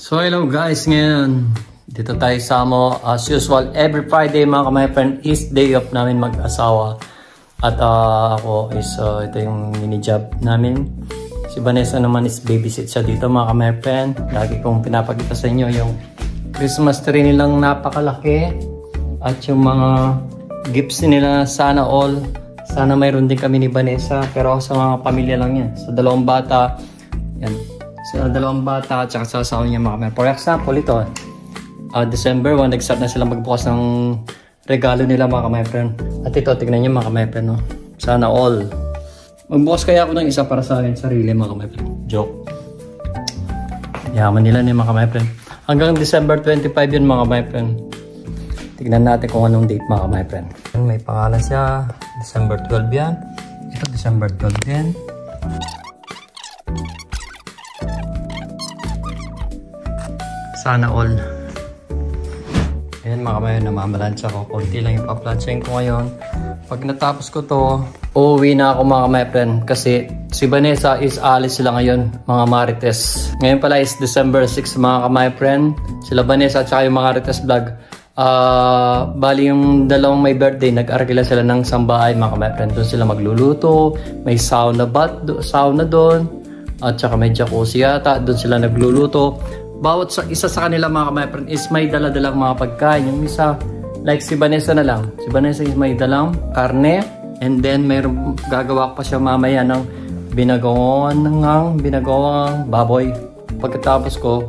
So hello guys, ngayon dito tayo sa Samo. As usual, every Friday mga my friend is day off namin mag-asawa. At ako is ito yung mini job namin. Si Vanessa naman is babysit siya dito mga my friend. Lagi kong pinapakita sa inyo yung Christmas tree nilang napakalaki. At yung mga gifts nila, sana all. Sana mayroon din kami ni Vanessa. Pero sa mga pamilya lang yan. Sa dalawang bata, yan. Sa dalawang bata at saka sa asawa niya mga. For example, ito. December 1, nag-start na sila magbukas ng regalo nila mga my friend. At ito, tignan niyo mga my friend. No? Sana all. Magbukas kaya ako ng isa para sa akin sarili mga my friend. Joke. Yaman nila ni mga my friend. Hanggang December 25 yun mga my friend. Tignan natin kung anong date mga my friend. May pangalan siya. December 12 yan. Ito December 12 din. Sana all. Ayan mga kamayon, namamalansya ko. Kunti lang yung pa-plansyahin ko ngayon. Pag natapos ko to, uuwi na ako mga my friend. Kasi si Vanessa is alis sila ngayon, mga Marites. Ngayon pala is December 6 mga my friend. Sila Vanessa at saka yung mga Marites vlog. Bali yung dalawang may birthday, nag-argila sila ng sambahay mga my friend. Doon sila magluluto. May sauna doon. At saka may jacuzzi yata. Doon sila nagluluto. Bawat isa sa kanila mga my friend is may dala-dalang mga pagkain. Yung isa, like si Vanessa na lang. Si Vanessa is may dalang karne. And then mayroon, gagawa pa siya mamaya ng binagawang baboy. Pagkatapos ko,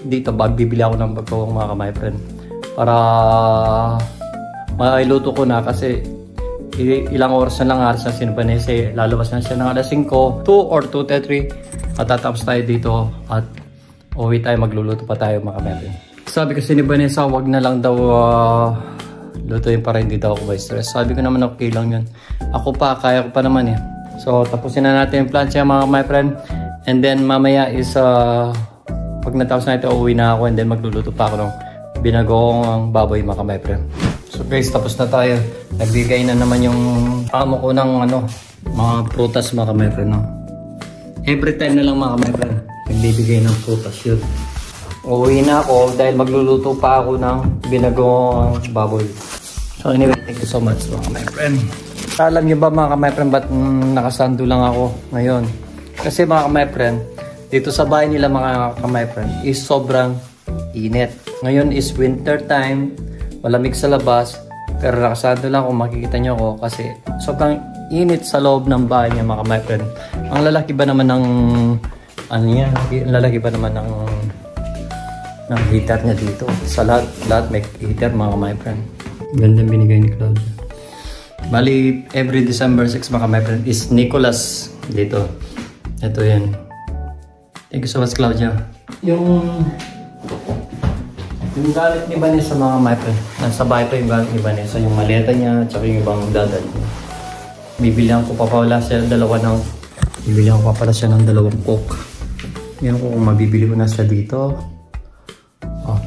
dito bibili ako ng bagawang mga my friend. Para mailuto ko na kasi ilang oras na lang aras na si Vanessa. Lalabas na siya ng alas 5, 2 or 2:30. At tatapos tayo dito at uwi tayo, magluluto pa tayo mga kapatid. Sabi kasi ni Vanessa, wag na lang daw lutuin para hindi daw ako stress. Sabi ko naman okay lang yun. Ako pa, kaya ko pa naman eh. So tapusin na natin yung plancha mga my friend. And then mamaya is pag natapos na ito, uwi na ako and then magluluto pa ako ng binagong baboy mga my friend. So guys, tapos na tayo. Nagbigay na naman yung amo ko ng mga prutas mga my friend. No? Every time na lang mga my friend. Nagbibigay ng prutas yun. Uuwi na ako dahil magluluto pa ako ng binagong baboy. So anyway, thank you so much mga my friend. Alam niyo ba mga my friend, ba't nakasando lang ako ngayon? Kasi mga my friend, dito sa bahay nila mga my friend is sobrang init. Ngayon is winter time, malamig sa labas, pero nakasando lang kung makikita niyo ako kasi sobrang init sa loob ng bahay niya mga my friend. Ang lalaki ba naman ng lalaki ba naman ng heater niya dito. Sa lahat may heater mga my friend. Gandang binigay ni Claudia. Bali, every December 6 mga my friend is Nicholas dito. Ito yan. Thank you so much Claudia. Yung gamit ni Vanessa mga my friend. Nasa bahay pa yung gamit ni Vanessa. Yung maleta niya at saka yung ibang dadal niya. Bibilihan ko pa pala siya ng dalawang coke. Ngayon ko kung mabibili ko na siya dito.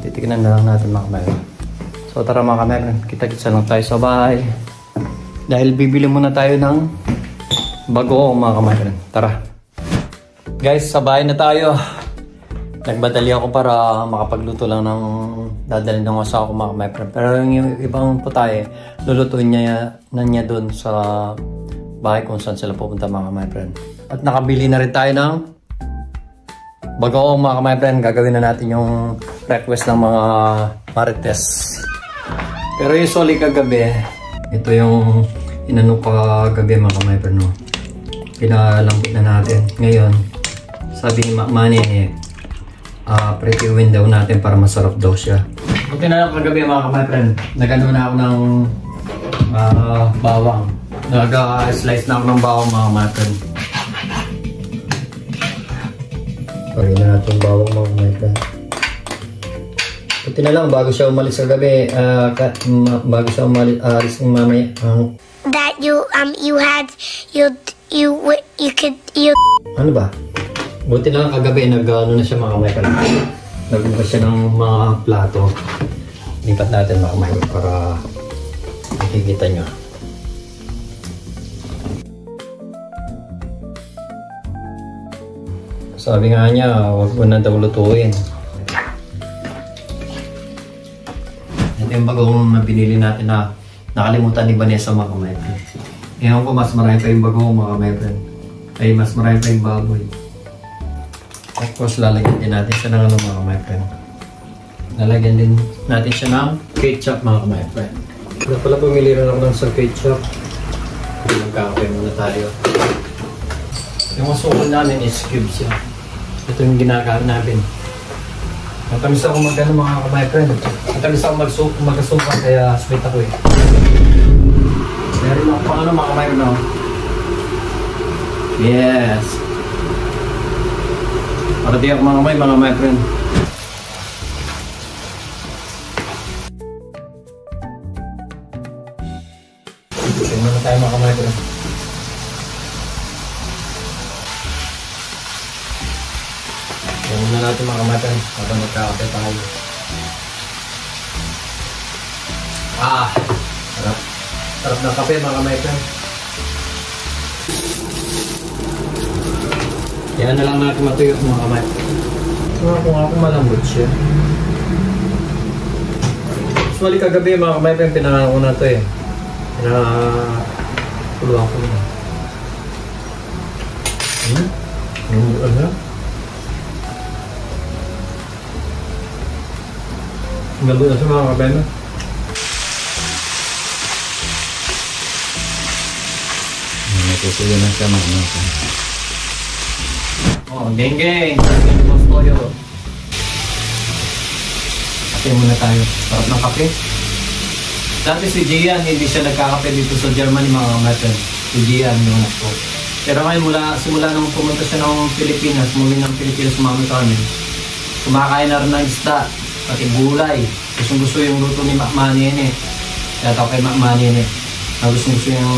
Titignan na lang natin mga kameron. So tara mga kameron, kita-kitsa lang tayo sa bahay. Dahil bibili muna tayo ng bago mga kameron. Tara. Guys, sa bahay na tayo. Nagbadali ako para makapagluto lang ng dadalhin ng asawa ko mga kameron. Pero yung ibang putahe, lulutuin niya doon sa bahay kung saan sila pupunta mga kameron. At nakabili na rin tayo ng bago mga my friend, gagawin na natin yung request ng mga Marites. Pero usually kagabi, ito yung inano kagabi mga my friend. No? Pinalambot na natin. Ngayon, sabi ni Manny pretty window natin para masarap daw siya. Buti na lang kagabi mga my friend. Nagano na ako ng bawang. Nag-slice na ako ng bawang mga my friend. Pagin na natin yung bawang mga my friend. Buti na lang bago siya umalis sa gabi, bago siya umalis ng mamaya. That you could. Ano ba? Buti na lang kagabi, nag-ano na siya mga my friend. Nagbukas siya ng mga plato. Lipat natin mga my friend para makikita nyo. Sabi nga niya, huwag mo na daw lutuin. yung bagong na binili natin na nakalimutan ni Vanessa mga ka-my-friend. Ngayon ko mas marami pa yung bagong mga ka-my-friend. Ay mas marami pa yung baboy. Of course, lalagyan din natin siya ng ano mga ka-my-friend. Lalagyan din natin siya ng ketchup mga ka-my-friend. Kaya pala bumili rin ako ng sa ketchup. Magkakape muna tayo. Yung masukal namin is cubes yan. Ito yung ginagawa namin. Matamis ako mag-ano mga ka-my-friend. Matamis ako mag-asukal kaya sweet ako eh. Meron ako pang ano mga ka-my-friend no? Yes! Para di ako mga my-friend. Tingnan na tayo mga ka-my-friend. Tingnan muna natin mga ka-my-friend habang magkakape tayo. Sarap. Sarap ng kape mga ka-my-friend. Yan na lang natin matuyo mga ka-my-friend. Kung ako malambot siya. Usually kagabi mga ka-my-friend pinangalan ko na ito eh. Pinakuluan ko na. Ano? Malambot na siya mga ka-my-friend. Natutuyo na siya mga ka-my-friend. Oh, geng-geng! Geng boss toyo. Kape muna tayo. Sarap ng kape. Dati si Gian, hindi siya nagkakape dito sa Germany mga ka-my-friend. Si Gian, yung anak ko. Pero ngayon, simula nung pumunta siya ng Pilipinas, ng Pilipinas sumama sa amin. Kumakain na rin ng isda, pati gulay. Gusto yung luto ni Makmani yun eh. Kaya tao kay Makmani yun eh. Gusto yung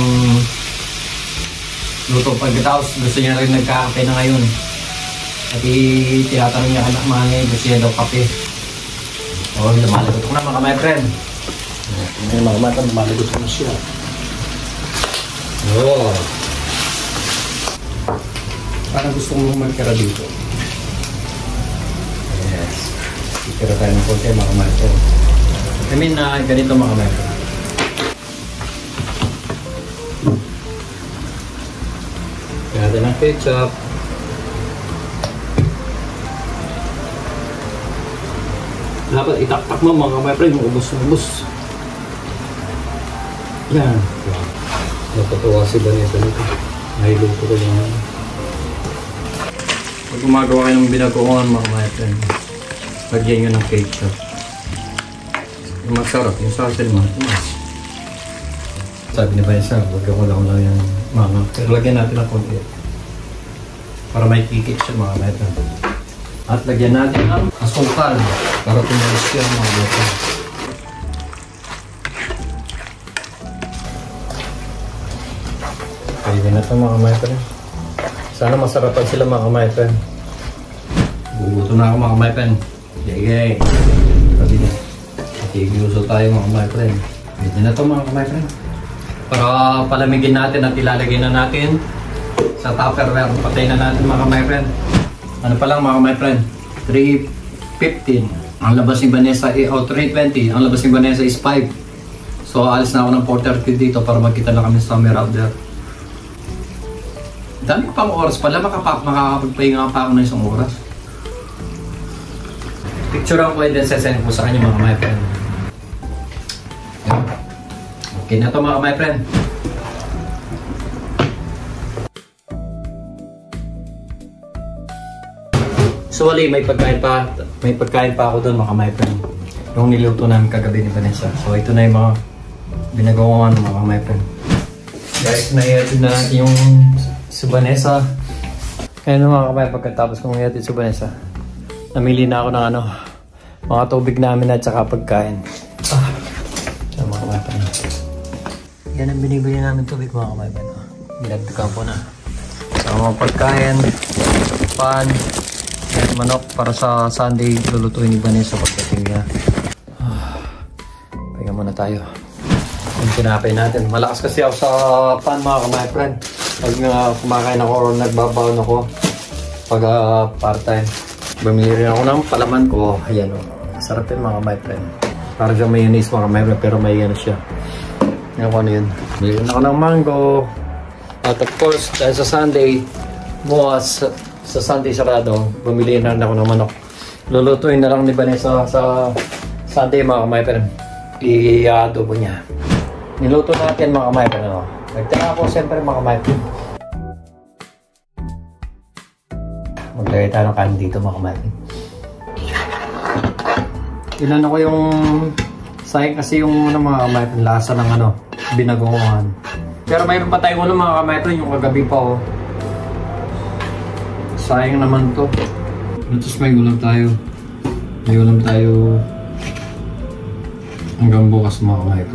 luto. Pagkatapos, gusto niya rin nagkakape na ngayon. At tinatanong niya kay Makmani, gusto niya daw kape. Oh, lumalagot ko na mga ka-my-friend. May mga mata, lumalagot ko na siya. Oh. Parang gusto mong magkara dito. Yes. Ikira tayo ng konti mga ka-my-friend. I mean, ganito mga ka-my-friend. Kaya natin ang ketchup. Dapat itaktak mo mga ka-my-friend, ubos-ubos. Yan. Natutuwa si Vanessa nito. Nahiluto ko yung pag gumagawa kayo ng binagoongan mga ka-my-friend, lagyan nyo ng ketchup. Yung masarap, yung sausage mas. Sabi ni Vanessa, wag ako lang yung mga. Pero lagyan natin ng konti. Para may kikit siya mga ka-my-friend. At lagyan natin ang asukal para tumalis siya mga ka-my-friend. Pwede na ito mga ka-my-friend. Sana masarapan sila mga ka-my-friend. Guguto na ako mga ka-my-friend. Gay. Sabi na. Nakikiuso tayo mga ka-my-friend. Pwede na ito mga ka-my-friend. Para palamigin natin at ilalagay na natin sa Tupperware. Patay na natin mga ka-my-friend. Ano pa lang mga ka-my-friend? 3:15. Ang labas ni Vanessa ay 3:20. Ang labas ni Vanessa is 5. So alis na ako ng 4:30 dito para magkita na kami sa summer out there. Dami ko pang oras pala, makakapagpahinga pa ako ng isang oras. Picture ako and then sasend ko sa kanya mga ka-my-friend. Okay na to mga ka-my-friend. So wali, may pagkain pa ako doon mga ka-my-friend. Yung niluto namin kagabi ni Vanessa. So ito na yung mga binagawa ng mga ka-my-friend. Guys, naihatid na natin yung si Vanessa. Kaya mga ka-my, pagkatapos kong ihatid si Vanessa, namili na ako ng mga tubig namin at saka pagkain. Yan mga ka-my. Yan ang binibili namin tubig mga ka-my. Binagdagan ko na. So mga pagkain, pan, manok para sa Sunday lulutuin ni Vanessa pagdating niya. Pahinga muna tayo. Yung tinapay natin. Malakas kasi ako sa pan mga ka-my-friend. Pag kumakain ako or nagbabaon ako pag part-time. Bumili rin ako ng palaman ko. Ayan o. Sarap yun mga ka-my-friend. Para siya mayonnaise mga kamay, pero may ano siya. Yan ko ano yun. Bilhin ako ng mango. At of course, dahil sa Sunday, bukas sa Sunday sarado, bumili na rin ako ng manok. Lulutuin na lang ni Vanessa sa Sunday mga kamay, pero i-adobo niya. Niluto natin mga kamay, pero nagtira ako siyempre mga kamay. Maglagay tayo ng kanin dito mga kamay. Ilan ako yung sayang kasi yung mga kamay, lasa ng binagoongan. Pero mayroon pa tayong ulam mga kamay, yung kagabi pa oh. Sayang naman to. Tapos may ulam tayo. May ulam tayo hanggang bukas mga kamay.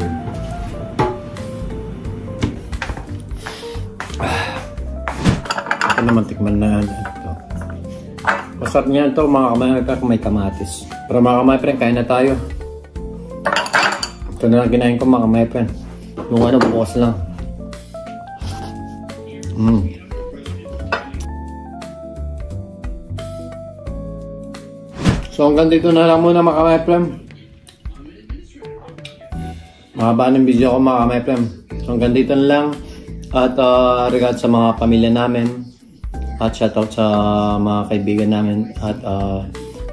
Ito naman tikman na ito. Masarap niya ito mga kamay kung may kamatis. Pero mga kamay friend, kain na tayo. Ito na lang ginahin ko mga kamay friend. Yung bukas lang. So hanggang dito na lang muna mga kamay friend. Mahaba ng video ko mga kamay friend. So hanggang dito na lang. At regard sa mga pamilya namin. At shoutout sa mga kaibigan namin. At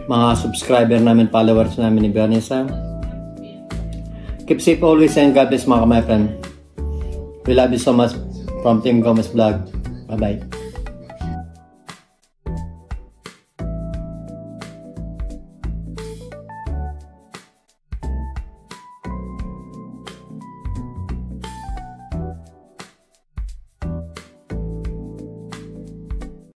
mga subscriber namin, followers namin ni Vanessa. Keep safe always and God bless mga kamay friend. We love you so much from Team Gomez Vlog. Bye bye.